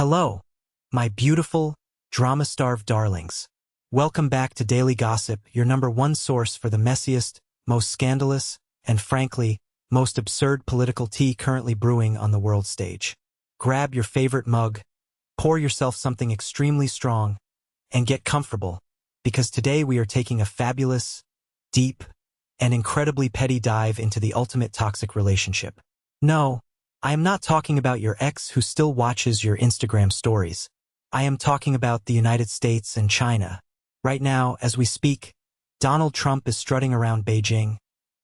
Hello, my beautiful, drama-starved darlings. Welcome back to Daily Gossip, your #1 source for the messiest, most scandalous, and frankly, most absurd political tea currently brewing on the world stage. Grab your favorite mug, pour yourself something extremely strong, and get comfortable, because today we are taking a fabulous, deep, and incredibly petty dive into the ultimate toxic relationship. No, I am not talking about your ex who still watches your Instagram stories. I am talking about the United States and China. Right now, as we speak, Donald Trump is strutting around Beijing,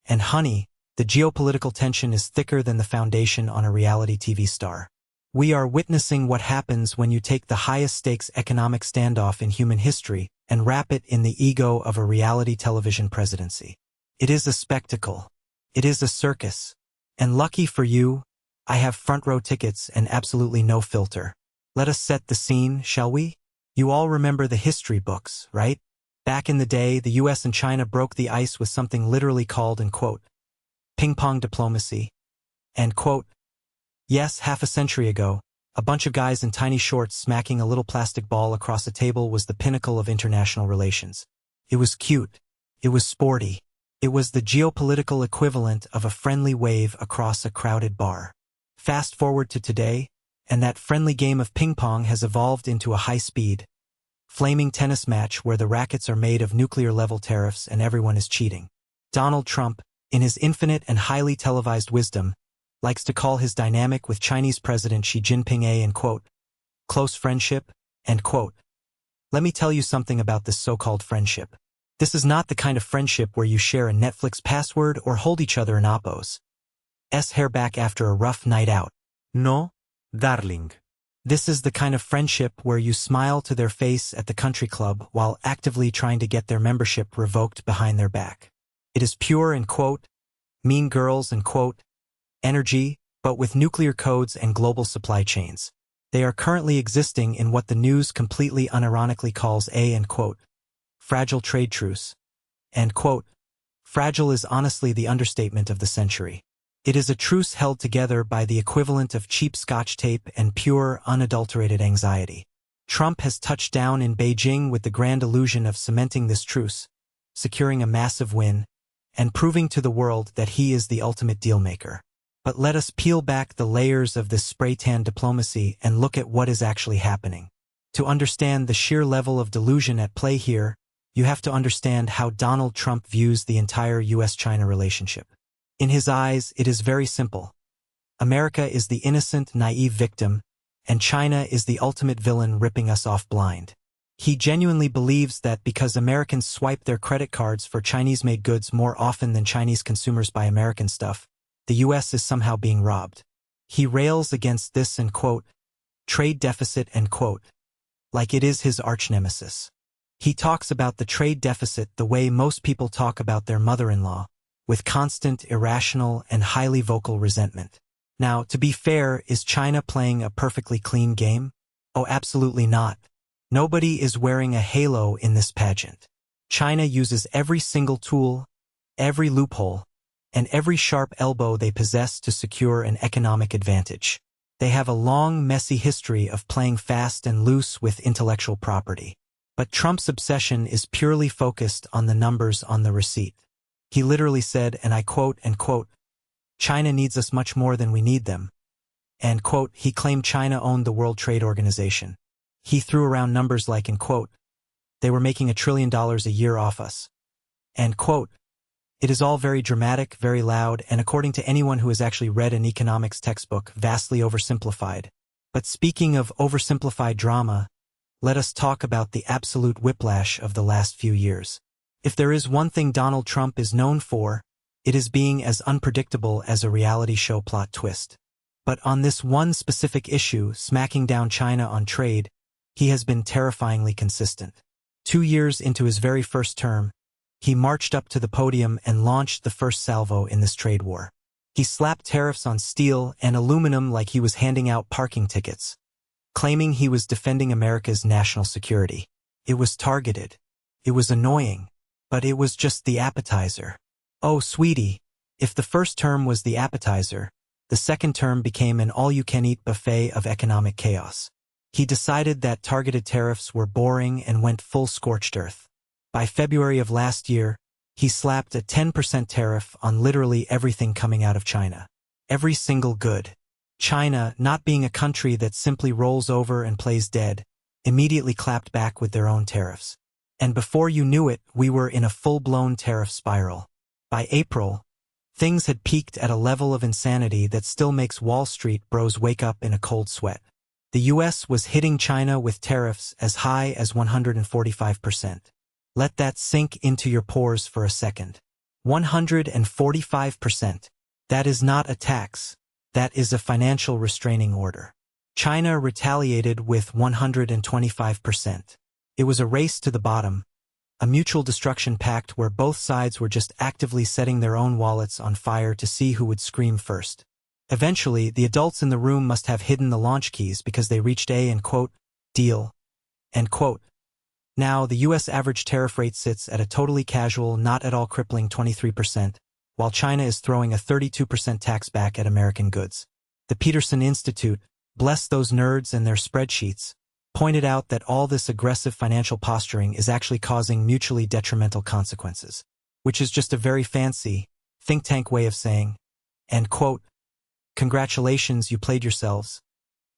and honey, the geopolitical tension is thicker than the foundation on a reality TV star. We are witnessing what happens when you take the highest stakes economic standoff in human history and wrap it in the ego of a reality television presidency. It is a spectacle. It is a circus. And lucky for you, I have front row tickets and absolutely no filter. Let us set the scene, shall we? You all remember the history books, right? Back in the day, the US and China broke the ice with something literally called, and quote, ping-pong diplomacy. And quote, yes, half a century ago, a bunch of guys in tiny shorts smacking a little plastic ball across a table was the pinnacle of international relations. It was cute. It was sporty. It was the geopolitical equivalent of a friendly wave across a crowded bar. Fast forward to today, and that friendly game of ping-pong has evolved into a high-speed, flaming tennis match where the rackets are made of nuclear-level tariffs and everyone is cheating. Donald Trump, in his infinite and highly televised wisdom, likes to call his dynamic with Chinese President Xi Jinping a, and quote, close friendship, end quote. Let me tell you something about this so-called friendship. This is not the kind of friendship where you share a Netflix password or hold each other in Oppo's hair back after a rough night out. No, darling. This is the kind of friendship where you smile to their face at the country club while actively trying to get their membership revoked behind their back. It is pure and quote, mean girls and quote, energy, but with nuclear codes and global supply chains. They are currently existing in what the news completely unironically calls a, and quote, fragile trade truce. And quote, fragile is honestly the understatement of the century. It is a truce held together by the equivalent of cheap Scotch tape and pure, unadulterated anxiety. Trump has touched down in Beijing with the grand illusion of cementing this truce, securing a massive win, and proving to the world that he is the ultimate dealmaker. But let us peel back the layers of this spray-tan diplomacy and look at what is actually happening. To understand the sheer level of delusion at play here, you have to understand how Donald Trump views the entire US-China relationship. In his eyes, it is very simple. America is the innocent, naive victim, and China is the ultimate villain ripping us off blind. He genuinely believes that because Americans swipe their credit cards for Chinese-made goods more often than Chinese consumers buy American stuff, the US is somehow being robbed. He rails against this and quote, trade deficit and quote, like it is his arch-nemesis. He talks about the trade deficit the way most people talk about their mother-in-law, with constant, irrational, and highly vocal resentment. Now, to be fair, is China playing a perfectly clean game? Oh, absolutely not. Nobody is wearing a halo in this pageant. China uses every single tool, every loophole, and every sharp elbow they possess to secure an economic advantage. They have a long, messy history of playing fast and loose with intellectual property. But Trump's obsession is purely focused on the numbers on the receipt. He literally said, and I quote, and quote, China needs us much more than we need them. And quote, he claimed China owned the World Trade Organization. He threw around numbers like, and quote, they were making $1 trillion a year off us. And quote, it is all very dramatic, very loud, and according to anyone who has actually read an economics textbook, vastly oversimplified. But speaking of oversimplified drama, let us talk about the absolute whiplash of the last few years. If there is one thing Donald Trump is known for, it is being as unpredictable as a reality show plot twist. But on this one specific issue, smacking down China on trade, he has been terrifyingly consistent. 2 years into his very first term, he marched up to the podium and launched the first salvo in this trade war. He slapped tariffs on steel and aluminum like he was handing out parking tickets, claiming he was defending America's national security. It was targeted. It was annoying. But it was just the appetizer. Oh, sweetie, if the first term was the appetizer, the second term became an all-you-can-eat buffet of economic chaos. He decided that targeted tariffs were boring and went full scorched earth. By February of last year, he slapped a 10% tariff on literally everything coming out of China. Every single good. China, not being a country that simply rolls over and plays dead, immediately clapped back with their own tariffs. And before you knew it, we were in a full-blown tariff spiral. By April, things had peaked at a level of insanity that still makes Wall Street bros wake up in a cold sweat. The US was hitting China with tariffs as high as 145%. Let that sink into your pores for a second. 145%. That is not a tax. That is a financial restraining order. China retaliated with 125%. It was a race to the bottom, a mutual destruction pact where both sides were just actively setting their own wallets on fire to see who would scream first. Eventually, the adults in the room must have hidden the launch keys because they reached a, deal, end quote. Now, the U.S. average tariff rate sits at a totally casual, not at all crippling 23%, while China is throwing a 32% tax back at American goods. The Peterson Institute, bless those nerds and their spreadsheets, pointed out that all this aggressive financial posturing is actually causing mutually detrimental consequences, which is just a very fancy, think tank way of saying, end quote, congratulations, you played yourselves,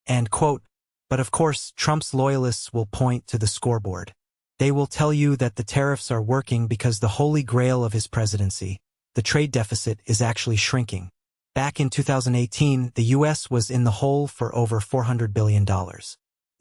end quote. But of course, Trump's loyalists will point to the scoreboard. They will tell you that the tariffs are working because the holy grail of his presidency, the trade deficit, is actually shrinking. Back in 2018, the U.S. was in the hole for over $400 billion.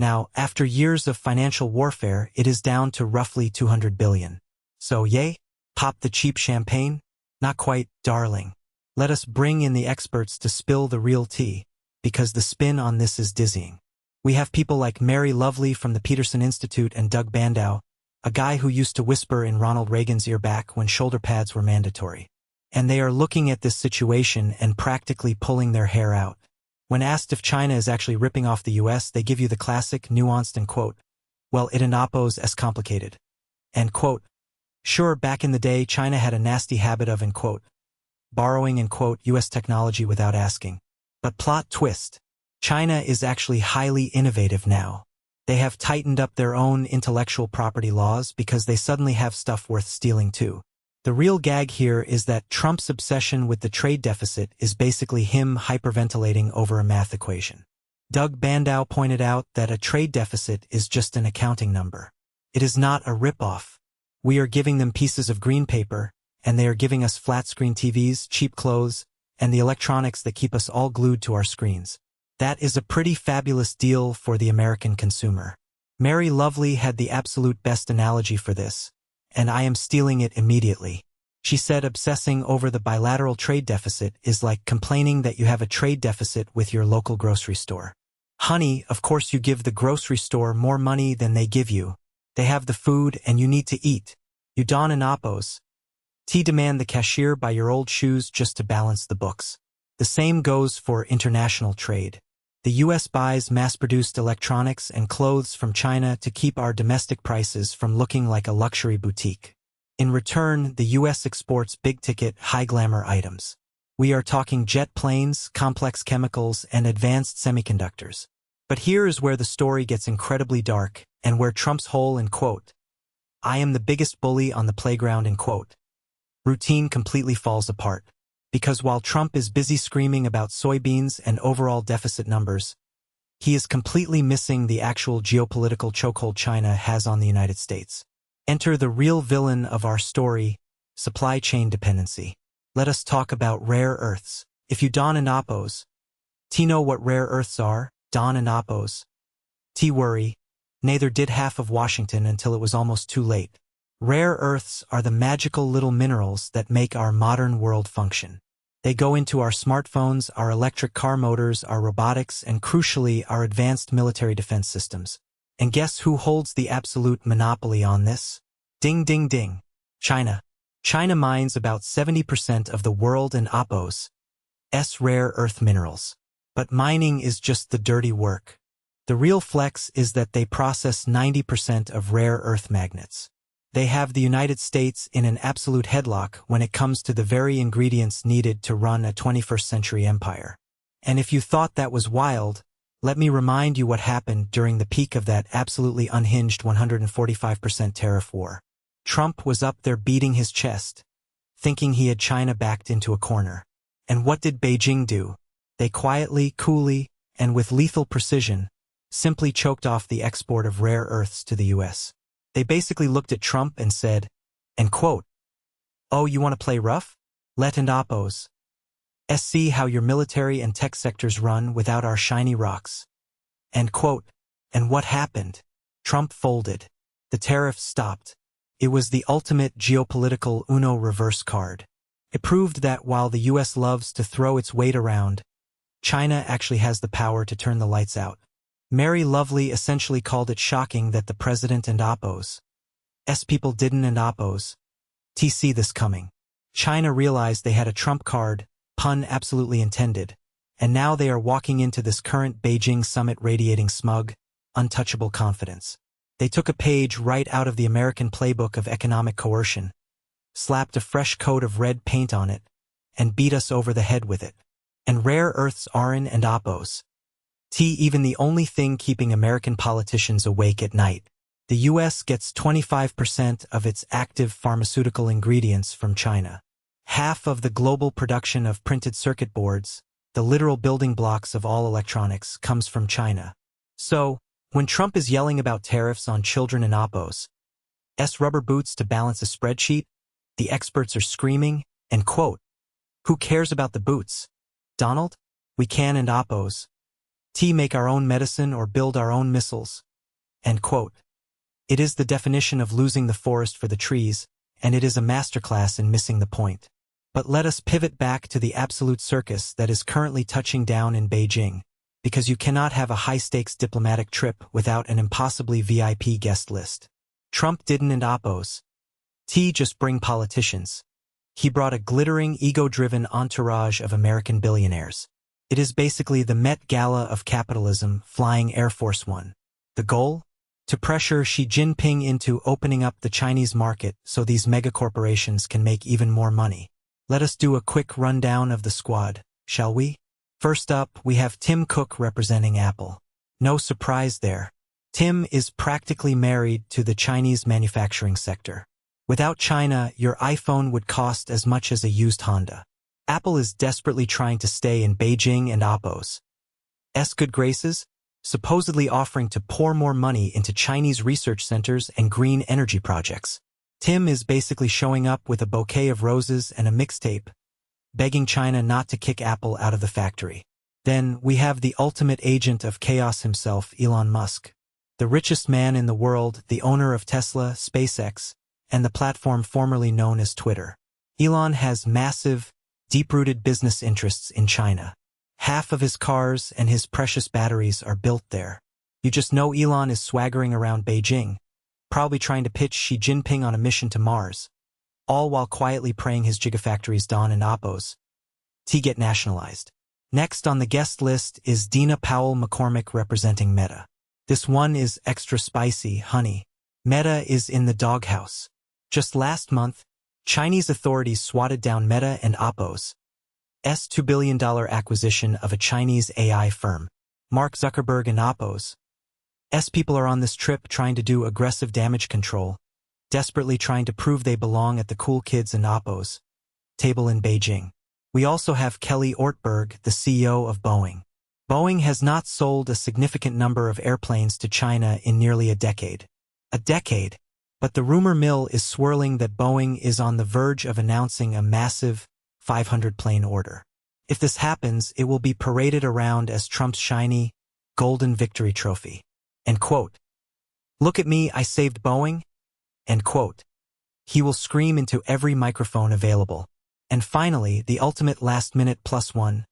Now, after years of financial warfare, it is down to roughly $200 billion. So yay? Pop the cheap champagne? Not quite, darling. Let us bring in the experts to spill the real tea, because the spin on this is dizzying. We have people like Mary Lovely from the Peterson Institute and Doug Bandow, a guy who used to whisper in Ronald Reagan's ear back when shoulder pads were mandatory. And they are looking at this situation and practically pulling their hair out. When asked if China is actually ripping off the U.S., they give you the classic, nuanced and quote, well, it inapos es complicated, end quote. Sure, back in the day, China had a nasty habit of, end quote, borrowing, end quote, U.S. technology without asking. But plot twist, China is actually highly innovative now. They have tightened up their own intellectual property laws because they suddenly have stuff worth stealing too. The real gag here is that Trump's obsession with the trade deficit is basically him hyperventilating over a math equation. Doug Bandow pointed out that a trade deficit is just an accounting number. It is not a ripoff. We are giving them pieces of green paper, and they are giving us flat-screen TVs, cheap clothes, and the electronics that keep us all glued to our screens. That is a pretty fabulous deal for the American consumer. Mary Lovely had the absolute best analogy for this, and I am stealing it immediately. She said obsessing over the bilateral trade deficit is like complaining that you have a trade deficit with your local grocery store. Honey, of course you give the grocery store more money than they give you. They have the food and you need to eat. You don an appos. Demand the cashier buy your old shoes just to balance the books. The same goes for international trade. The U.S. buys mass-produced electronics and clothes from China to keep our domestic prices from looking like a luxury boutique. In return, the U.S. exports big-ticket, high-glamour items. We are talking jet planes, complex chemicals, and advanced semiconductors. But here is where the story gets incredibly dark, and where Trump's whole, end quote, I am the biggest bully on the playground, end quote, routine completely falls apart. Because while Trump is busy screaming about soybeans and overall deficit numbers, he is completely missing the actual geopolitical chokehold China has on the United States. Enter the real villain of our story, supply chain dependency. Let us talk about rare earths. If you don an appos, know what rare earths are, don an appos. Worry, neither did half of Washington until it was almost too late. Rare earths are the magical little minerals that make our modern world function. They go into our smartphones, our electric car motors, our robotics, and crucially, our advanced military defense systems. And guess who holds the absolute monopoly on this? Ding ding ding. China. China mines about 70% of the world and appos' rare earth minerals. But mining is just the dirty work. The real flex is that they process 90% of rare earth magnets. They have the United States in an absolute headlock when it comes to the very ingredients needed to run a 21st century empire. And if you thought that was wild, Let me remind you what happened during the peak of that absolutely unhinged 145% tariff war. Trump was up there beating his chest, thinking he had China backed into a corner. And what did Beijing do? They quietly, coolly, and with lethal precision, simply choked off the export of rare earths to the US. They basically looked at Trump and said, and quote, "Oh, you want to play rough? Let and oppose. See how your military and tech sectors run without our shiny rocks." End quote. And what happened? Trump folded. The tariffs stopped. It was the ultimate geopolitical Uno reverse card. It proved that while the US loves to throw its weight around, China actually has the power to turn the lights out. Mary Lovely essentially called it shocking that the president and oppose people didn't and oppose see this coming. China realized they had a trump card, pun absolutely intended, and now they are walking into this current Beijing summit radiating smug, untouchable confidence. They took a page right out of the American playbook of economic coercion, slapped a fresh coat of red paint on it, and beat us over the head with it. And rare earths aren't and oppose even the only thing keeping American politicians awake at night. The US gets 25% of its active pharmaceutical ingredients from China. Half of the global production of printed circuit boards, the literal building blocks of all electronics, comes from China. So, when Trump is yelling about tariffs on children and oppose rubber boots to balance a spreadsheet, the experts are screaming, and quote, "Who cares about the boots? Donald? We can and oppose make our own medicine or build our own missiles." End quote. It is the definition of losing the forest for the trees, and it is a masterclass in missing the point. But let us pivot back to the absolute circus that is currently touching down in Beijing, because you cannot have a high-stakes diplomatic trip without an impossibly VIP guest list. Trump didn't and oppose just bring politicians. He brought a glittering, ego-driven entourage of American billionaires. It is basically the Met Gala of capitalism flying Air Force One. The goal? To pressure Xi Jinping into opening up the Chinese market so these megacorporations can make even more money. Let us do a quick rundown of the squad, shall we? First up, we have Tim Cook representing Apple. No surprise there. Tim is practically married to the Chinese manufacturing sector. Without China, your iPhone would cost as much as a used Honda. Apple is desperately trying to stay in Beijing and oppose good graces, supposedly offering to pour more money into Chinese research centers and green energy projects. Tim is basically showing up with a bouquet of roses and a mixtape, begging China not to kick Apple out of the factory. Then we have the ultimate agent of chaos himself, Elon Musk. The richest man in the world, the owner of Tesla, SpaceX, and the platform formerly known as Twitter. Elon has massive, deep-rooted business interests in China. Half of his cars and his precious batteries are built there. You just know Elon is swaggering around Beijing, probably trying to pitch Xi Jinping on a mission to Mars, all while quietly praying his gigafactories Don and oppose get nationalized. Next on the guest list is Dina Powell McCormick representing Meta. This one is extra spicy, honey. Meta is in the doghouse. Just last month, Chinese authorities swatted down Meta and Oppo's $2 billion acquisition of a Chinese AI firm. Mark Zuckerberg and Oppo's people are on this trip trying to do aggressive damage control, desperately trying to prove they belong at the cool kids and Oppo's table in Beijing. We also have Kelly Ortberg, the CEO of Boeing. Boeing has not sold a significant number of airplanes to China in nearly a decade. But the rumor mill is swirling that Boeing is on the verge of announcing a massive 500-plane order. If this happens, it will be paraded around as Trump's shiny, golden victory trophy. End quote. "Look at me, I saved Boeing." End quote. He will scream into every microphone available. And finally, the ultimate last-minute plus one,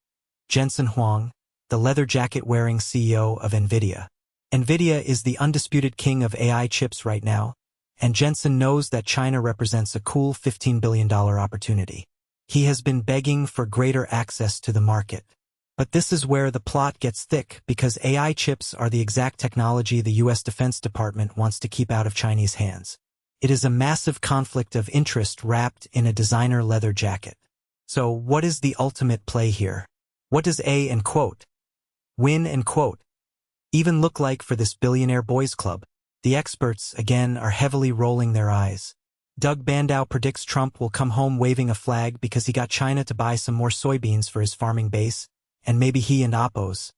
Jensen Huang, the leather jacket-wearing CEO of NVIDIA. NVIDIA is the undisputed king of AI chips right now, and Jensen knows that China represents a cool $15 billion opportunity. He has been begging for greater access to the market. But this is where the plot gets thick, because AI chips are the exact technology the U.S. Defense Department wants to keep out of Chinese hands. It is a massive conflict of interest wrapped in a designer leather jacket. So what is the ultimate play here? What does win even look like for this billionaire boys club? The experts, again, are heavily rolling their eyes. Doug Bandow predicts Trump will come home waving a flag because he got China to buy some more soybeans for his farming base, and maybe he and Oppos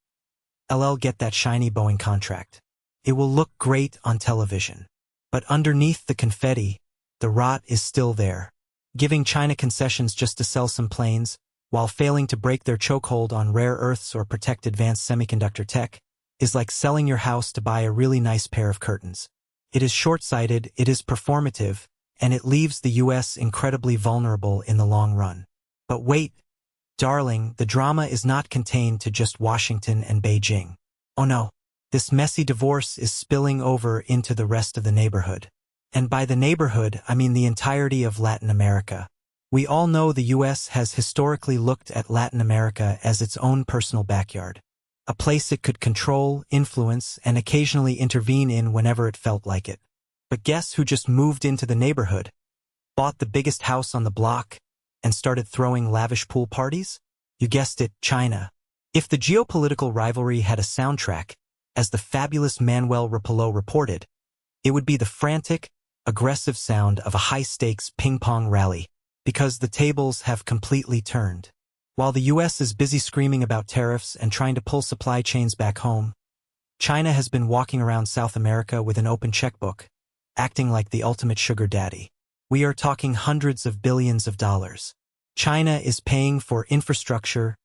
LL get that shiny Boeing contract. It will look great on television. But underneath the confetti, the rot is still there. Giving China concessions just to sell some planes, while failing to break their chokehold on rare earths or protect advanced semiconductor tech, is like selling your house to buy a really nice pair of curtains. It is short-sighted, it is performative, and it leaves the US incredibly vulnerable in the long run. But wait, darling, the drama is not contained to just Washington and Beijing. Oh no, this messy divorce is spilling over into the rest of the neighborhood. And by the neighborhood, I mean the entirety of Latin America. We all know the US has historically looked at Latin America as its own personal backyard, a place it could control, influence, and occasionally intervene in whenever it felt like it. But guess who just moved into the neighborhood, bought the biggest house on the block, and started throwing lavish pool parties? You guessed it, China. If the geopolitical rivalry had a soundtrack, as the fabulous Manuel Rapallo reported, it would be the frantic, aggressive sound of a high-stakes ping-pong rally, because the tables have completely turned. While the US is busy screaming about tariffs and trying to pull supply chains back home, China has been walking around South America with an open checkbook, acting like the ultimate sugar daddy. We are talking hundreds of billions of dollars. China is paying for infrastructure,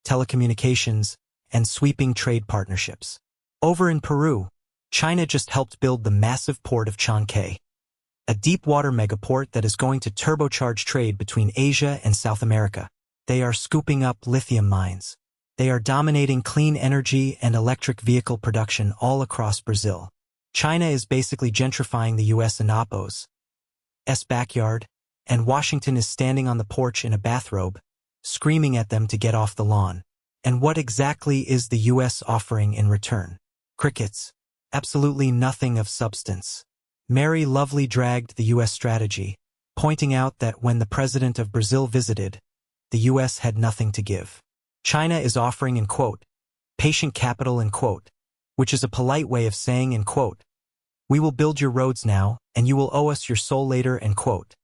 telecommunications, and sweeping trade partnerships. Over in Peru, China just helped build the massive port of Chancay, a deep-water megaport that is going to turbocharge trade between Asia and South America. They are scooping up lithium mines. They are dominating clean energy and electric vehicle production all across Brazil. China is basically gentrifying the US and Oppos' backyard, and Washington is standing on the porch in a bathrobe, screaming at them to get off the lawn. And what exactly is the US offering in return? Crickets. Absolutely nothing of substance. Mary Lovely dragged the US strategy, pointing out that when the president of Brazil visited, the US had nothing to give. China is offering, in quote, patient capital, in quote, which is a polite way of saying, in quote, we will build your roads now, and you will owe us your soul later, end quote.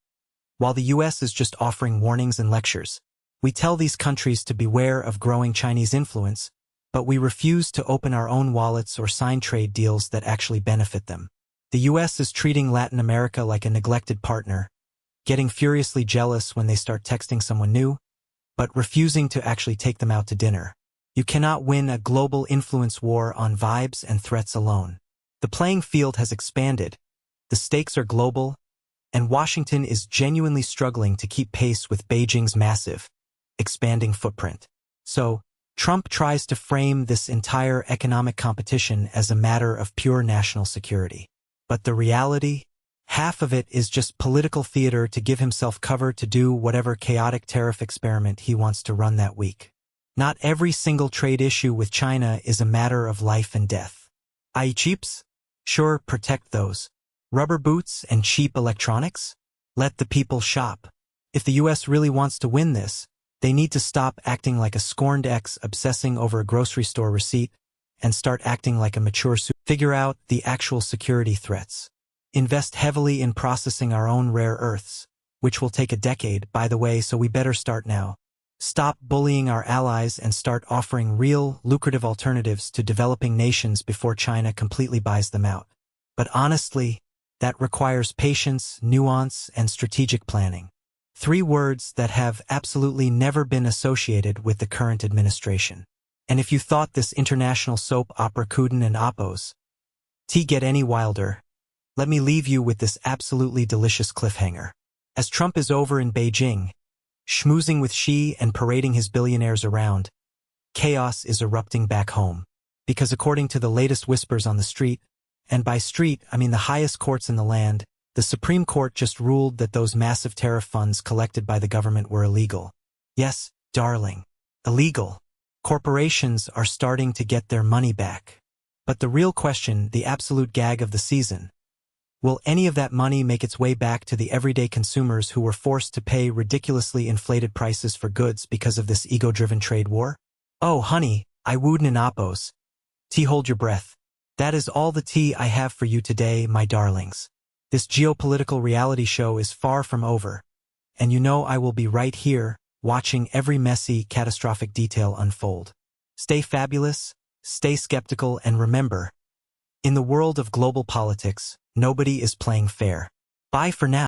While the US is just offering warnings and lectures, we tell these countries to beware of growing Chinese influence, but we refuse to open our own wallets or sign trade deals that actually benefit them. The US is treating Latin America like a neglected partner, getting furiously jealous when they start texting someone new, but refusing to actually take them out to dinner. You cannot win a global influence war on vibes and threats alone. The playing field has expanded, the stakes are global, and Washington is genuinely struggling to keep pace with Beijing's massive, expanding footprint. So, Trump tries to frame this entire economic competition as a matter of pure national security. But the reality? Half of it is just political theater to give himself cover to do whatever chaotic tariff experiment he wants to run that week. Not every single trade issue with China is a matter of life and death. I.e. cheaps? Sure, protect those. Rubber boots and cheap electronics? Let the people shop. If the US really wants to win this, they need to stop acting like a scorned ex obsessing over a grocery store receipt and start acting like a mature figure out the actual security threats. Invest heavily in processing our own rare earths, which will take a decade, by the way, so we better start now. Stop bullying our allies and start offering real, lucrative alternatives to developing nations before China completely buys them out. But honestly, that requires patience, nuance, and strategic planning. 3 words that have absolutely never been associated with the current administration. And if you thought this international soap opera couldn't and Oppos get any wilder, let me leave you with this absolutely delicious cliffhanger. As Trump is over in Beijing, schmoozing with Xi and parading his billionaires around, chaos is erupting back home. Because according to the latest whispers on the street, and by street I mean the highest courts in the land, the Supreme Court just ruled that those massive tariff funds collected by the government were illegal. Yes, darling, illegal. Corporations are starting to get their money back. But the real question, the absolute gag of the season, will any of that money make its way back to the everyday consumers who were forced to pay ridiculously inflated prices for goods because of this ego-driven trade war? Oh, honey, I wouldn't in Oppos. Hold your breath. That is all the tea I have for you today, my darlings. This geopolitical reality show is far from over, and you know I will be right here, watching every messy, catastrophic detail unfold. Stay fabulous, stay skeptical, and remember, in the world of global politics, nobody is playing fair. Bye for now.